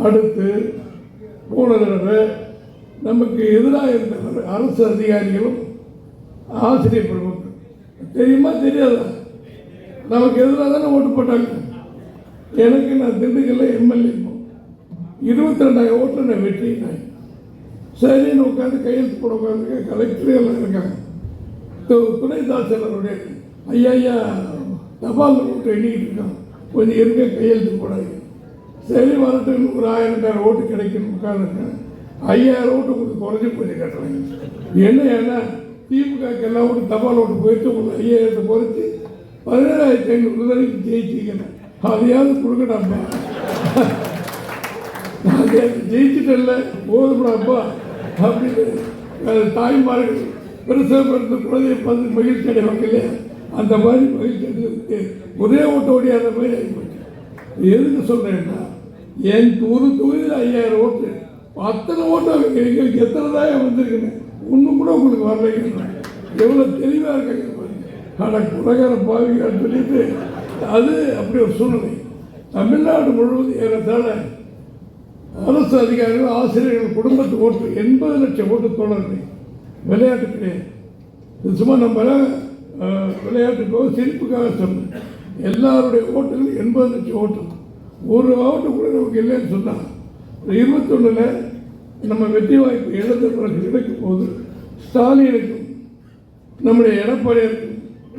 அடுத்து போன தடவை நமக்கு எதிராக இருந்த அரசு அதிகாரிகளும் ஆசிரியர் பிரமுகர் தெரியுமா தெரியாதா நமக்கு எதிராக தானே ஓட்டு போட்டாங்க. எனக்கு நான் திண்டுக்கல்ல எம்எல்ஏ 22,000 ஓட்டில் நான் வெற்றினேன். சரின்னு உட்காந்து கையெழுத்து போட உட்காந்து கலெக்டரே எல்லாம் இருக்காங்க. துணை தாசில்தாருடைய ஐயா தபால் ஓட்டு எண்ணிக்கிட்டு இருக்காங்க. கொஞ்சம் இருக்க கையெழுத்து போடாது. சரி வரட்டும் ஒரு 1000-2000 ஓட்டு கிடைக்கணும் உட்காந்துருக்கேன். 5000 ஓட்டு உங்களுக்கு குறைஞ்சி போய் கட்டுறாங்க. ஏன்னா திமுக எல்லாம் ஓட்டு தபால் ஓட்டு போயிட்டு உங்களுக்கு 5000 குறைச்சி 17,500 வரைக்கும் ஜெயிச்சிக்கணும். அதையாவது கொடுக்கட்டாப்பா, அதை ஜெயிச்சுட்டல போதும்டாப்பா அப்படின்னு தாய்மார்கள் பெருசாக பிறந்த குழந்தைய பார்த்து மகிழ்ச்சி அடைவாங்க இல்லையா, அந்த மாதிரி மகிழ்ச்சி அடைவதற்கு ஒரே ஓட்டு ஓடியாத மாதிரி ஆகிப்போச்சு. எதுக்கு சொல்கிறேன்னா என் ஒரு தொகுதியில் 5000 ஓட்டு, அத்தனை ஓட்டு எங்களுக்கு எத்தனை தான் வந்திருக்குன்னு ஒன்றும் கூட உங்களுக்கு வரலைங்க. எவ்வளோ தெளிவாக இருக்காங்க. ஆனால் குலகார பாவிகான்னு சொல்லிட்டு அது அப்படி ஒரு சூழ்நிலை. தமிழ்நாடு முழுவதும் ஏறத்தாழ அரசு அதிகாரிகள் ஆசிரியர்கள் குடும்பத்து ஓட்டு 80 லட்சம் ஓட்டு தோழர்கள். விளையாட்டு கிடையாது, இது சும்மா நம்ம விளையாட்டுக்காக சிரிப்புக்காக சொன்னேன். எல்லாருடைய ஓட்டுகள் 80 லட்சம் ஓட்டு. ஒரு ஓட்டு கூட நமக்கு இல்லைன்னு சொன்னால் 21 நம்ம வெற்றி வாய்ப்பு இழந்த பிறகு கிடைக்கும் போது ஸ்டாலினுக்கும் நம்முடைய எடப்பாடியாருக்கும்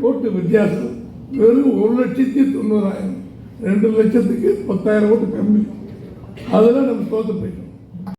ஓட்டு வித்தியாசம் வெறும் 1,90,000. 2 லட்சத்துக்கு 10,000 ஓட்டு கம்மி. அதெல்லாம் நம்ம தோற்று போயிட்டோம்.